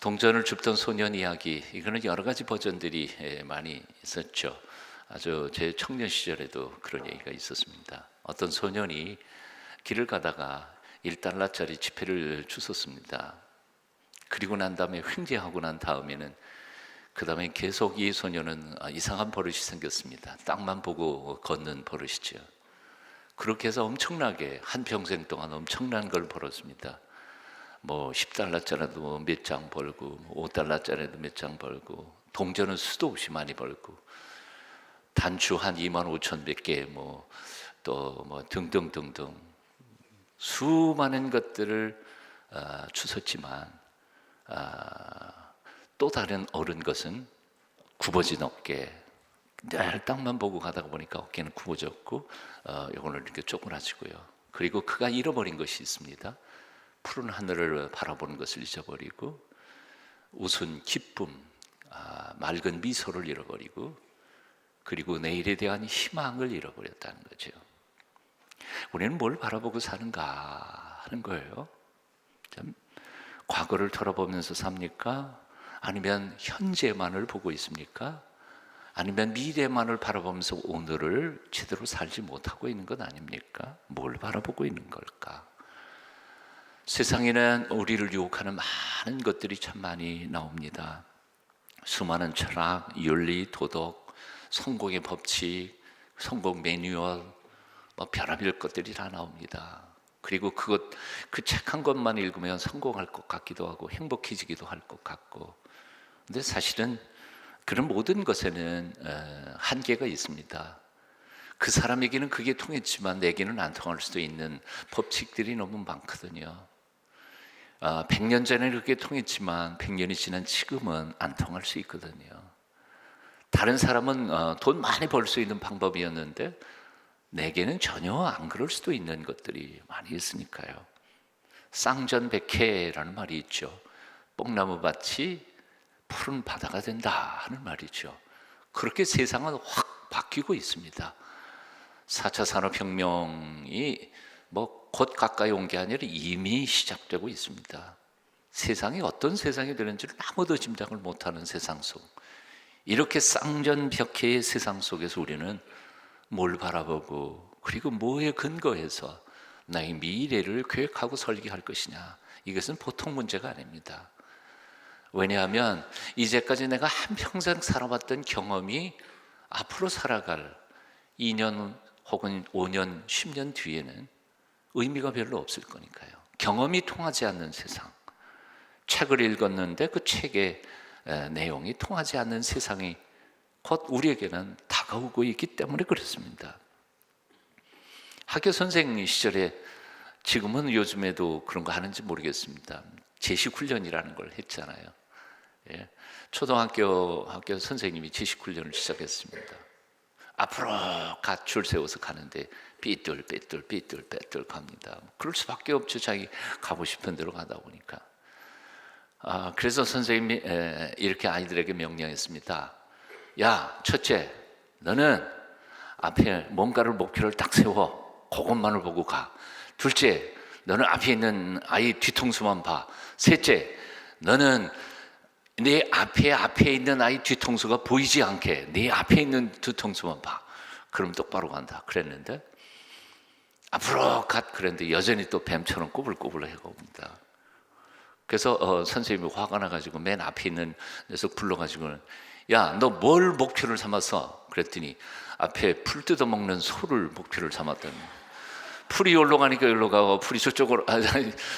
동전을 줍던 소년 이야기, 이거는 여러 가지 버전들이 많이 있었죠. 아주 제 청년 시절에도 그런 얘기가 있었습니다. 어떤 소년이 길을 가다가 1달러짜리 지폐를 주웠습니다. 그리고 난 다음에 횡재하고 난 다음에는 그 다음에 계속 이 소년은 이상한 버릇이 생겼습니다. 땅만 보고 걷는 버릇이죠. 그렇게 해서 엄청나게 한평생 동안 엄청난 걸 벌었습니다. 뭐 10달러짜리도 몇 장 벌고 5달러짜리도 몇 장 벌고 동전은 수도 없이 많이 벌고 단추 한 2만 5천 몇 개 뭐 또 뭐 등등등등 수많은 것들을 주웠지만 또 다른 옳은 것은 굽어진 어깨, 늘 땅만 보고 가다가 보니까 어깨는 굽어졌고 이거는 이렇게 쪼그라지고요. 그리고 그가 잃어버린 것이 있습니다. 푸른 하늘을 바라보는 것을 잊어버리고 웃은 기쁨, 맑은 미소를 잃어버리고 그리고 내일에 대한 희망을 잃어버렸다는 거죠. 우리는 뭘 바라보고 사는가 하는 거예요. 참, 과거를 돌아보면서 삽니까? 아니면 현재만을 보고 있습니까? 아니면 미래만을 바라보면서 오늘을 제대로 살지 못하고 있는 것 아닙니까? 뭘 바라보고 있는 걸까? 세상에는 우리를 유혹하는 많은 것들이 참 많이 나옵니다. 수많은 철학, 윤리, 도덕, 성공의 법칙, 성공 매뉴얼, 뭐 별의별 것들이 다 나옵니다. 그리고 그 책 한 권만 읽으면 성공할 것 같기도 하고 행복해지기도 할 것 같고, 근데 사실은 그런 모든 것에는 한계가 있습니다. 그 사람에게는 그게 통했지만 내게는 안 통할 수도 있는 법칙들이 너무 많거든요. 100년 전에 그렇게 통했지만 100년이 지난 지금은 안 통할 수 있거든요. 다른 사람은 돈 많이 벌 수 있는 방법이었는데 내게는 전혀 안 그럴 수도 있는 것들이 많이 있으니까요. 쌍전백해라는 말이 있죠. 뽕나무밭이 푸른 바다가 된다 하는 말이죠. 그렇게 세상은 확 바뀌고 있습니다. 4차 산업혁명이 뭐 곧 가까이 온 게 아니라 이미 시작되고 있습니다. 세상이 어떤 세상이 되는지를 아무도 짐작을 못하는 세상 속, 이렇게 쌍전벽해의 세상 속에서 우리는 뭘 바라보고 그리고 뭐에 근거해서 나의 미래를 계획하고 설계할 것이냐, 이것은 보통 문제가 아닙니다. 왜냐하면 이제까지 내가 한평생 살아왔던 경험이 앞으로 살아갈 2년 혹은 5년, 10년 뒤에는 의미가 별로 없을 거니까요. 경험이 통하지 않는 세상, 책을 읽었는데 그 책의 내용이 통하지 않는 세상이 곧 우리에게는 다가오고 있기 때문에 그렇습니다. 학교 선생 시절에, 지금은 요즘에도 그런 거 하는지 모르겠습니다, 제식훈련이라는 걸 했잖아요. 예. 초등학교 선생님이 제식훈련을 시작했습니다. 앞으로 줄 세워서 가는데 삐뚤 갑니다. 그럴 수밖에 없죠. 자기 가고 싶은 대로 가다 보니까. 그래서 선생님이 이렇게 아이들에게 명령했습니다. 야, 첫째, 너는 앞에 뭔가를 목표를 딱 세워. 그것만을 보고 가. 둘째, 너는 앞에 있는 아이 뒤통수만 봐. 셋째, 너는 내 앞에 있는 아이 뒤통수가 보이지 않게 내 앞에 있는 뒤통수만 봐. 그럼 똑바로 간다. 그랬는데 앞으로 그랬는데 여전히 또 뱀처럼 꼬불꼬불 해옵니다. 그래서 선생님이 화가 나가지고 맨 앞에 있는 녀석 불러가지고, 야, 너 뭘 목표를 삼았어? 그랬더니 앞에 풀 뜯어먹는 소를 목표를 삼았더니, 풀이 여기로 가니까 여기로 가고 풀이 저쪽으로,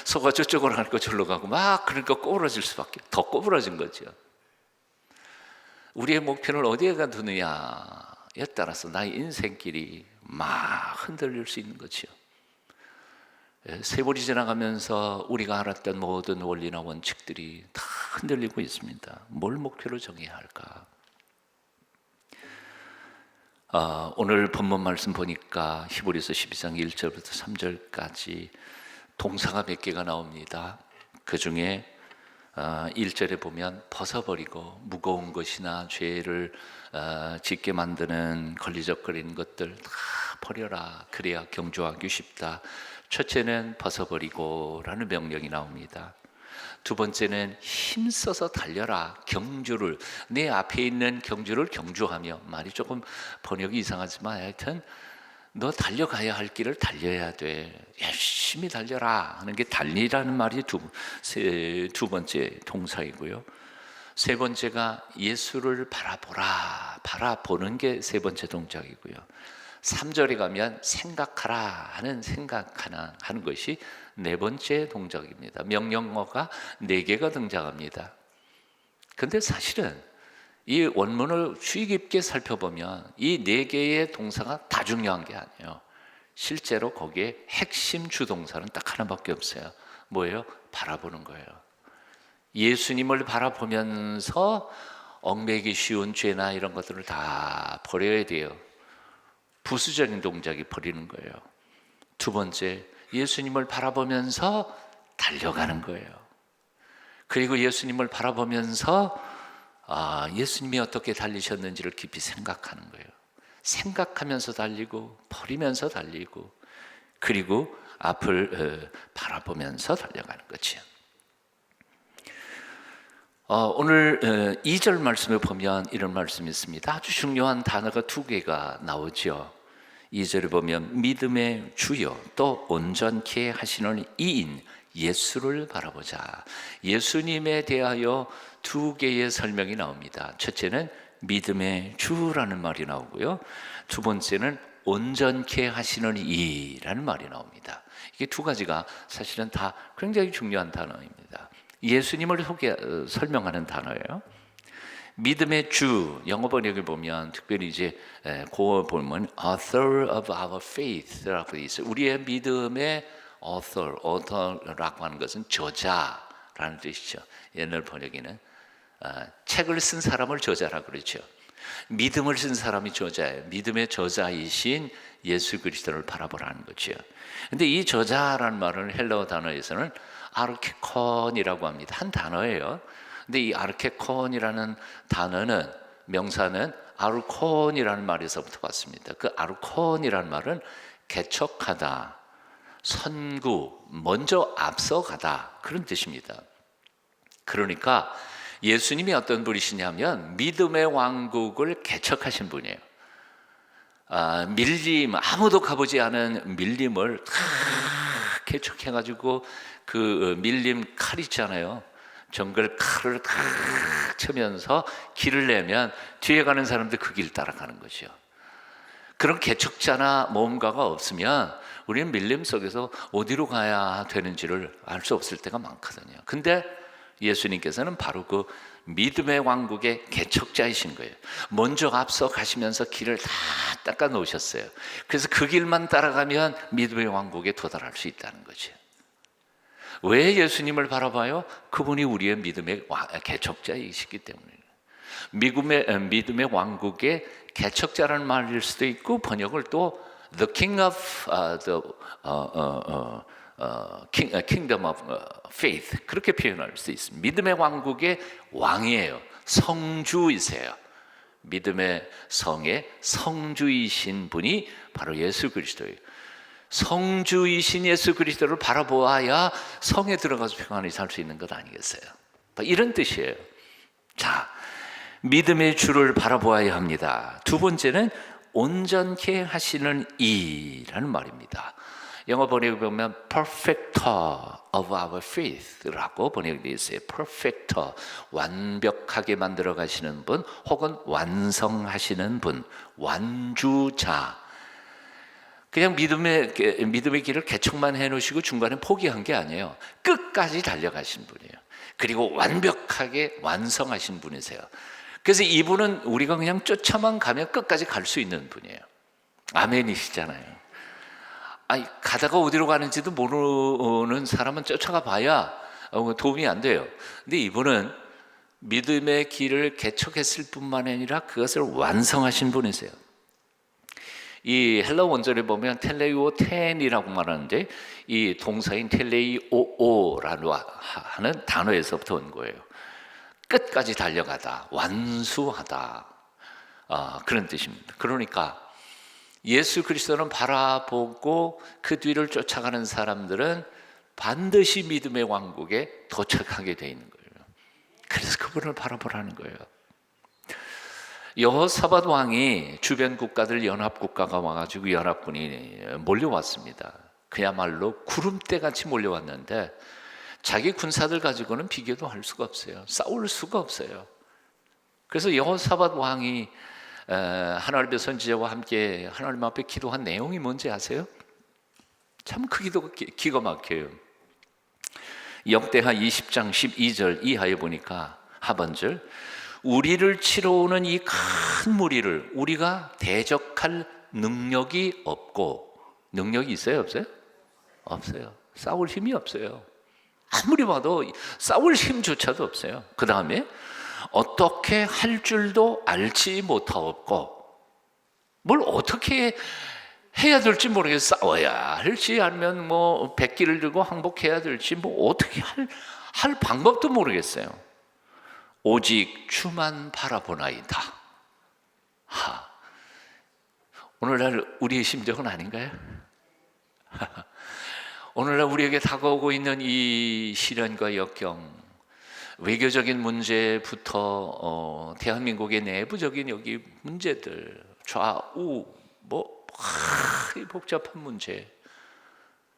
소가 저쪽으로 가니까 저기로 가고 막, 그러니까 꼬부라질 수밖에, 더 꼬부라진 거죠. 우리의 목표를 어디에다 두느냐에 따라서 나의 인생길이 막 흔들릴 수 있는 거죠. 세월이 지나가면서 우리가 알았던 모든 원리나 원칙들이 다 흔들리고 있습니다. 뭘 목표로 정해야 할까? 오늘 본문 말씀 보니까 히브리서 12장 1절부터 3절까지 동사가 몇 개가 나옵니다. 그 중에 1절에 보면 벗어버리고 무거운 것이나 죄를 짓게 만드는 걸리적거리는 것들 다 버려라. 그래야 경주하기 쉽다. 첫째는 벗어버리고 라는 명령이 나옵니다. 두 번째는 힘써서 달려라. 경주를, 내 앞에 있는 경주를 경주하며, 말이 조금 번역이 이상하지만 하여튼 너 달려가야 할 길을 달려야 돼. 열심히 달려라 하는 게 달리라는 말이 두 번째 동사이고요. 세 번째가 예수를 바라보라. 바라보는 게 세 번째 동작이고요. 3절에 가면 생각하라 하는 하는 것이 네 번째 동작입니다. 명령어가 4개가 등장합니다. 근데 사실은 이 원문을 주의 깊게 살펴보면 이 4개의 동사가 다 중요한 게 아니에요. 실제로 거기에 핵심 주동사는 딱 하나밖에 없어요. 뭐예요? 바라보는 거예요. 예수님을 바라보면서 얽매이기 쉬운 죄나 이런 것들을 다 버려야 돼요. 부수적인 동작이 버리는 거예요. 두 번째, 예수님을 바라보면서 달려가는 거예요. 그리고 예수님을 바라보면서 예수님이 어떻게 달리셨는지를 깊이 생각하는 거예요. 생각하면서 달리고 버리면서 달리고 그리고 앞을 바라보면서 달려가는 거죠. 오늘 2절 말씀을 보면 이런 말씀이 있습니다. 아주 중요한 단어가 2개가 나오죠. 2절에 보면 믿음의 주요 또 온전케 하시는 이인 예수를 바라보자. 예수님에 대하여 2개의 설명이 나옵니다. 첫째는 믿음의 주라는 말이 나오고요. 두 번째는 온전케 하시는 이라는 말이 나옵니다. 이게 2가지가 사실은 다 굉장히 중요한 단어입니다. 예수님을 설명하는 단어예요. 믿음의 주, 영어 번역을 보면 특별히 이제 그거 보면 author of our faith라고 돼 있어요. 우리의 믿음의 author라고 하는 것은 저자라는 뜻이죠. 옛날 번역에는 책을 쓴 사람을 저자라고 그러죠. 믿음을 쓴 사람이 저자예요. 믿음의 저자이신 예수 그리스도를 바라보라는 거죠. 근데 이 저자라는 말은 헬라어 단어에서는 아르케콘이라고 합니다. 한 단어예요. 근데 이 아르케콘이라는 단어는 명사는 아르콘이라는 말에서부터 왔습니다. 그 아르콘이라는 말은 개척하다, 선구, 먼저 앞서가다 그런 뜻입니다. 그러니까 예수님이 어떤 분이시냐면 믿음의 왕국을 개척하신 분이에요. 밀림, 아무도 가보지 않은 밀림을 다 개척해가지고 그 밀림 칼 있잖아요. 정글 칼을 탁 쳐면서 길을 내면 뒤에 가는 사람들 그 길 따라가는 거죠. 그런 개척자나 모험가가 없으면 우리는 밀림 속에서 어디로 가야 되는지를 알 수 없을 때가 많거든요. 근데 예수님께서는 바로 그 믿음의 왕국의 개척자이신 거예요. 먼저 앞서 가시면서 길을 다 닦아 놓으셨어요. 그래서 그 길만 따라가면 믿음의 왕국에 도달할 수 있다는 거죠. 왜 예수님을 바라봐요? 그분이 우리의 믿음의 개척자이시기 때문에. 믿음의 왕국의 개척자라는 말일 수도 있고 번역을 또 The King of Kingdom of Faith 그렇게 표현할 수 있습니다. 믿음의 왕국의 왕이에요. 성주이세요. 믿음의 성의 성주이신 분이 바로 예수 그리스도예요. 성주이신 예수 그리스도를 바라보아야 성에 들어가서 평안히 살 수 있는 것 아니겠어요? 이런 뜻이에요. 자, 믿음의 주를 바라보아야 합니다. 두 번째는 온전케 하시는 이라는 말입니다. 영어 번역에 보면 perfecter of our faith라고 번역되어 있어요. perfecter, 완벽하게 만들어 가시는 분 혹은 완성하시는 분, 완주자. 그냥 믿음의 길을 개척만 해놓으시고 중간에 포기한 게 아니에요. 끝까지 달려가신 분이에요. 그리고 완벽하게 완성하신 분이세요. 그래서 이분은 우리가 그냥 쫓아만 가면 끝까지 갈 수 있는 분이에요. 아멘이시잖아요. 가다가 어디로 가는지도 모르는 사람은 쫓아가 봐야 도움이 안 돼요. 근데 이분은 믿음의 길을 개척했을 뿐만 아니라 그것을 완성하신 분이세요. 이 헬라 원절에 보면 텔레이오 텐이라고 말하는데 이 동사인 텔레이오오라는 하는 단어에서부터 온 거예요. 끝까지 달려가다, 완수하다, 그런 뜻입니다. 그러니까 예수 그리스도는 바라보고 그 뒤를 쫓아가는 사람들은 반드시 믿음의 왕국에 도착하게 돼 있는 거예요. 그래서 그분을 바라보라는 거예요. 여호사밧 왕이 주변 국가들 연합국가가 와가지고 연합군이 몰려왔습니다. 그야말로 구름대같이 몰려왔는데 자기 군사들 가지고는 비교도 할 수가 없어요. 싸울 수가 없어요. 그래서 여호사밧 왕이 하나님의 선지자와 함께 하나님 앞에 기도한 내용이 뭔지 아세요? 참 그 기도가 기가 막혀요. 역대하 20장 12절 이하에 보니까 하반절, 우리를 치러 오는 이 큰 무리를 우리가 대적할 능력이 없고, 능력이 있어요 없어요? 없어요. 싸울 힘이 없어요. 아무리 봐도 싸울 힘조차도 없어요. 그 다음에 어떻게 할 줄도 알지 못하옵고, 뭘 어떻게 해야 될지 모르겠어. 싸워야 할지 아니면 뭐 백기를 들고 항복해야 될지 뭐 어떻게 할 방법도 모르겠어요. 오직 주만 바라보나이다. 오늘날 우리의 심정은 아닌가요? 오늘날 우리에게 다가오고 있는 이 시련과 역경, 외교적인 문제부터 대한민국의 내부적인 여기 문제들, 좌우 복잡한 문제,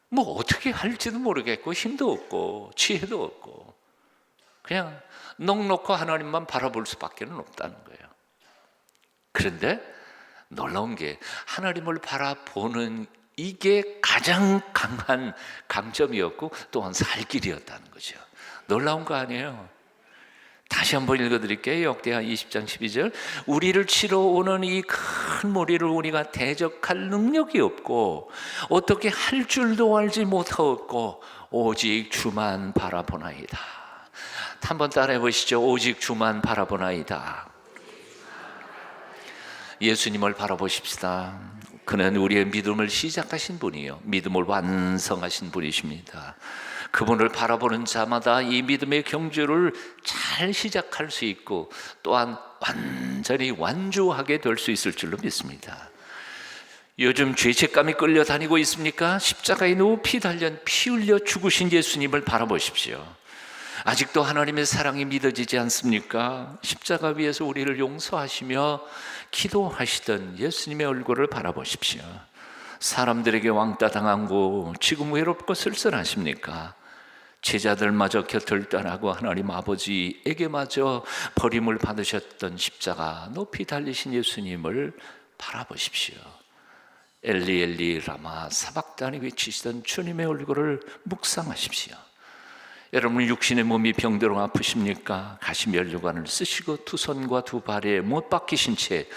뭐 어떻게 할지도 모르겠고 힘도 없고 지혜도 없고 그냥 넋놓고 하나님만 바라볼 수밖에 없다는 거예요. 그런데 놀라운 게 하나님을 바라보는 이게 가장 강한 강점이었고 또한 살 길이었다는 거죠. 놀라운 거 아니에요? 다시 한번 읽어드릴게요. 역대하 20장 12절, 우리를 치러 오는 이 큰 무리를 우리가 대적할 능력이 없고 어떻게 할 줄도 알지 못하옵고 오직 주만 바라보나이다. 한번 따라해 보시죠. 오직 주만 바라보나이다. 예수님을 바라보십시다. 그는 우리의 믿음을 시작하신 분이요, 믿음을 완성하신 분이십니다. 그분을 바라보는 자마다 이 믿음의 경주를 잘 시작할 수 있고 또한 완전히 완주하게 될 수 있을 줄로 믿습니다. 요즘 죄책감이 끌려다니고 있습니까? 십자가에 높이 달려 피 흘려 죽으신 예수님을 바라보십시오. 아직도 하나님의 사랑이 믿어지지 않습니까? 십자가 위에서 우리를 용서하시며 기도하시던 예수님의 얼굴을 바라보십시오. 사람들에게 왕따 당하고 지금 외롭고 쓸쓸하십니까? 제자들마저 곁을 떠나고 하나님 아버지에게마저 버림을 받으셨던 십자가 높이 달리신 예수님을 바라보십시오. 엘리 엘리 라마 사박다니 외치시던 주님의 얼굴을 묵상하십시오. 여러분, 육신의 몸이 병들어 아프십니까? 가시면류관을 쓰시고 두 손과 두 발에 못 박히신 채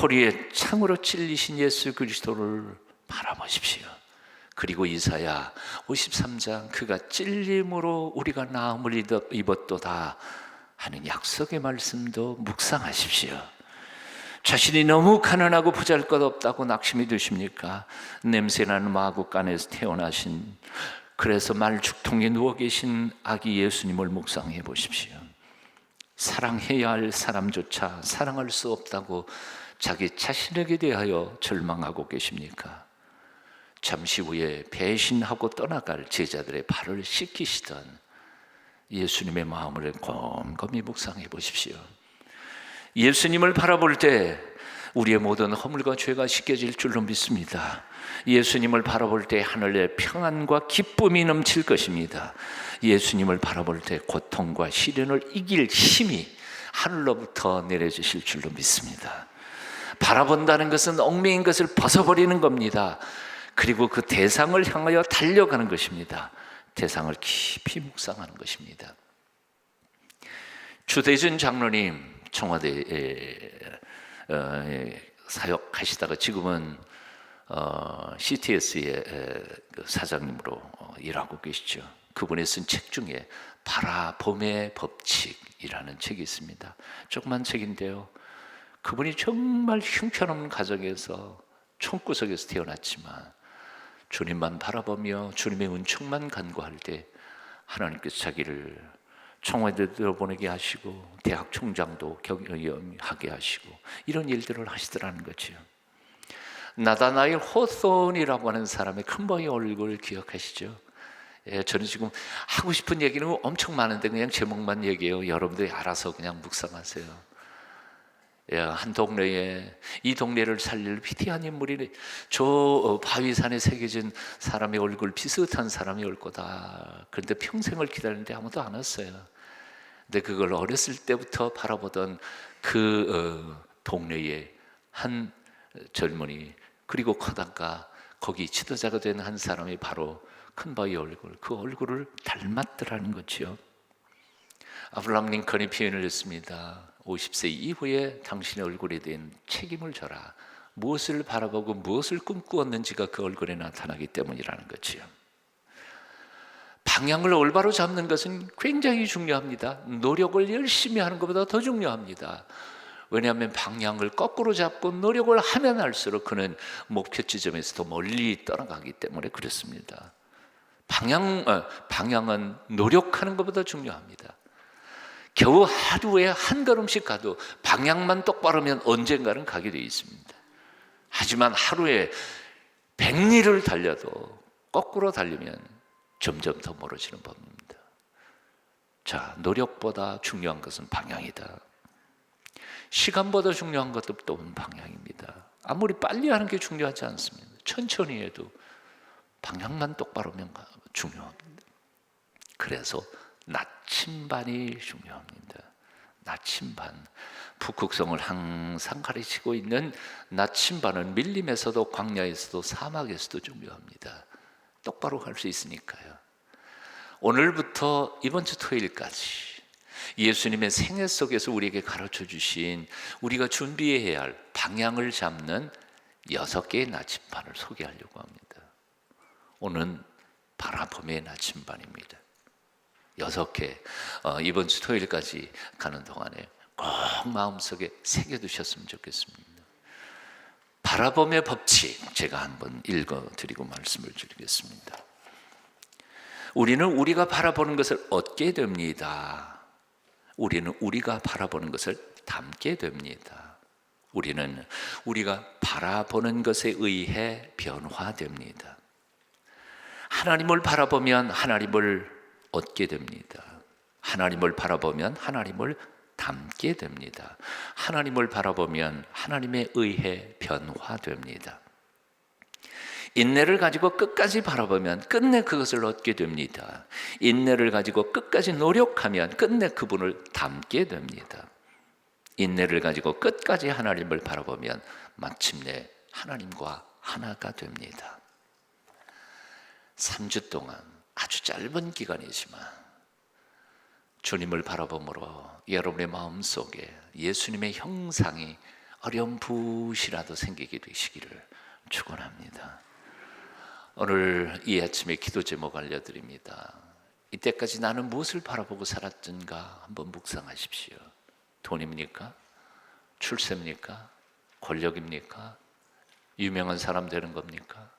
허리에 창으로 찔리신 예수 그리스도를 바라보십시오. 그리고 이사야 53장, 그가 찔림으로 우리가 나음을 입었도다 하는 약속의 말씀도 묵상하십시오. 자신이 너무 가난하고 보잘것없다고 낙심이 드십니까? 냄새나는 마구간에서 태어나신, 그래서 말죽통에 누워 계신 아기 예수님을 묵상해 보십시오. 사랑해야 할 사람조차 사랑할 수 없다고 자기 자신에게 대하여 절망하고 계십니까? 잠시 후에 배신하고 떠나갈 제자들의 발을 씻기시던 예수님의 마음을 곰곰이 묵상해 보십시오. 예수님을 바라볼 때 우리의 모든 허물과 죄가 씻겨질 줄로 믿습니다. 예수님을 바라볼 때 하늘의 평안과 기쁨이 넘칠 것입니다. 예수님을 바라볼 때 고통과 시련을 이길 힘이 하늘로부터 내려주실 줄로 믿습니다. 바라본다는 것은 얽매인 것을 벗어버리는 겁니다. 그리고 그 대상을 향하여 달려가는 것입니다. 대상을 깊이 묵상하는 것입니다. 주대준 장로님 청와대에 사역하시다가 지금은 CTS의 사장님으로 일하고 계시죠. 그분이 쓴 책 중에 바라봄의 법칙이라는 책이 있습니다. 조그만 책인데요, 그분이 정말 형편없는 가정에서 총구석에서 태어났지만 주님만 바라보며 주님의 은총만 간구할 때 하나님께서 자기를 청와대로 보내게 하시고 대학 총장도 경영하게 하시고 이런 일들을 하시더라는 거죠. 나다나엘 호손이라고 하는 사람의 큰머리 얼굴을 기억하시죠? 예, 저는 지금 하고 싶은 얘기는 엄청 많은데 그냥 제목만 얘기해요. 여러분들이 알아서 그냥 묵상하세요. 예, 한 동네에 이 동네를 살릴 위대한 인물이 저 바위산에 새겨진 사람의 얼굴 비슷한 사람이 올 거다. 그런데 평생을 기다리는데 아무도 안 왔어요. 근데 그걸 어렸을 때부터 바라보던 그 동네에 한 젊은이, 그리고 커다가 거기 지도자가 된 한 사람이 바로 큰 바위 얼굴, 그 얼굴을 닮았더라는 거지요. 아브라함 링컨이 표현을 했습니다. 50세 이후에 당신의 얼굴에 대한 책임을 져라. 무엇을 바라보고 무엇을 꿈꾸었는지가 그 얼굴에 나타나기 때문이라는 거지요. 방향을 올바로 잡는 것은 굉장히 중요합니다. 노력을 열심히 하는 것보다 더 중요합니다. 왜냐하면 방향을 거꾸로 잡고 노력을 하면 할수록 그는 목표 지점에서 더 멀리 떠나가기 때문에 그렇습니다. 방향은 노력하는 것보다 중요합니다. 겨우 하루에 한 걸음씩 가도 방향만 똑바로면 언젠가는 가게 되어 있습니다. 하지만 하루에 100리를 달려도 거꾸로 달리면 점점 더 멀어지는 법입니다. 자, 노력보다 중요한 것은 방향이다. 시간보다 중요한 것도 또한 방향입니다. 아무리 빨리 하는 게 중요하지 않습니다. 천천히 해도 방향만 똑바로면 중요합니다. 그래서 나침반이 중요합니다. 나침반, 북극성을 항상 가르치고 있는 나침반은 밀림에서도 광야에서도 사막에서도 중요합니다. 똑바로 갈 수 있으니까요. 오늘부터 이번 주 토요일까지 예수님의 생애 속에서 우리에게 가르쳐 주신, 우리가 준비해야 할 방향을 잡는 6개의 나침반을 소개하려고 합니다. 오늘은 바라봄의 나침반입니다. 6개, 이번 주 토요일까지 가는 동안에 꼭 마음속에 새겨두셨으면 좋겠습니다. 바라봄의 법칙, 제가 한번 읽어드리고 말씀을 드리겠습니다. 우리는 우리가 바라보는 것을 얻게 됩니다. 우리는 우리가 바라보는 것을 담게 됩니다. 우리는 우리가 바라보는 것에 의해 변화됩니다. 하나님을 바라보면 하나님을 얻게 됩니다. 하나님을 바라보면 하나님을 담게 됩니다. 하나님을 바라보면 하나님에 의해 변화됩니다. 인내를 가지고 끝까지 바라보면 끝내 그것을 얻게 됩니다. 인내를 가지고 끝까지 노력하면 끝내 그분을 담게 됩니다. 인내를 가지고 끝까지 하나님을 바라보면 마침내 하나님과 하나가 됩니다. 3주 동안 아주 짧은 기간이지만 주님을 바라봄으로 여러분의 마음속에 예수님의 형상이 어렴풋이라도 생기게 되시기를 축원합니다. 오늘 이 아침에 기도 제목 알려드립니다. 이때까지 나는 무엇을 바라보고 살았던가 한번 묵상하십시오. 돈입니까? 출세입니까? 권력입니까? 유명한 사람 되는 겁니까?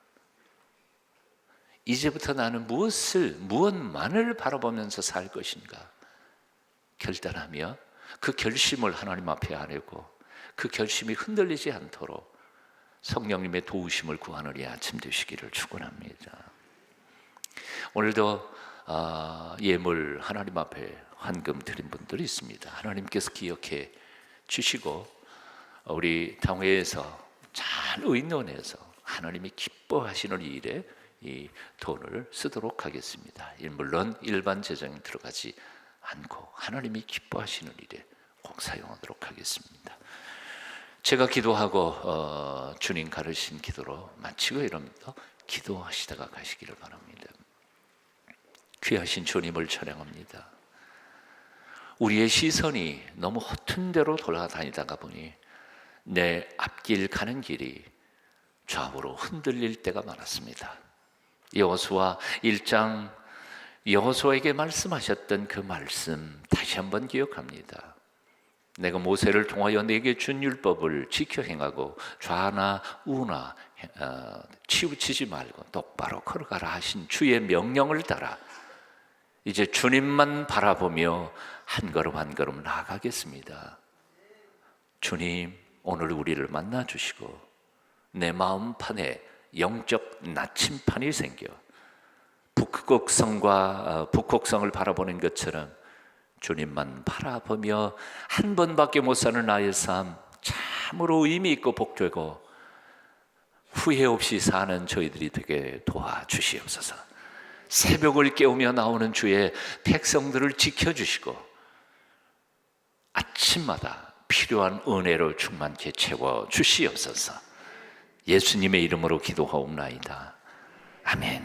이제부터 나는 무엇만을 바라보면서 살 것인가 결단하며 그 결심을 하나님 앞에 아뢰고 그 결심이 흔들리지 않도록 성령님의 도우심을 구하는 이 아침 되시기를 축원합니다. 오늘도 예물 하나님 앞에 헌금 드린 분들이 있습니다. 하나님께서 기억해 주시고 우리 당회에서 잘 의논해서 하나님이 기뻐하시는 일에 이 돈을 쓰도록 하겠습니다. 물론 일반 재정에 들어가지 않고 하나님이 기뻐하시는 일에 꼭 사용하도록 하겠습니다. 제가 기도하고 주님 가르친 기도로 마치고 여러분도 기도하시다가 가시기를 바랍니다. 귀하신 주님을 찬양합니다. 우리의 시선이 너무 허튼 데로 돌아다니다가 보니 내 앞길 가는 길이 좌우로 흔들릴 때가 많았습니다. 여호수아 1장 여호수아에게 말씀하셨던 그 말씀 다시 한번 기억합니다. 내가 모세를 통하여 내게 준 율법을 지켜 행하고 좌나 우나 치우치지 말고 똑바로 걸어가라 하신 주의 명령을 따라 이제 주님만 바라보며 한 걸음 한 걸음 나아가겠습니다. 주님, 오늘 우리를 만나 주시고 내 마음판에 영적 나침판이 생겨 북극성을 바라보는 것처럼 주님만 바라보며 한 번밖에 못 사는 나의 삶 참으로 의미 있고 복되고 후회 없이 사는 저희들이 되게 도와주시옵소서. 새벽을 깨우며 나오는 주의 백성들을 지켜주시고 아침마다 필요한 은혜로 충만케 채워주시옵소서. 예수님의 이름으로 기도하옵나이다. 아멘.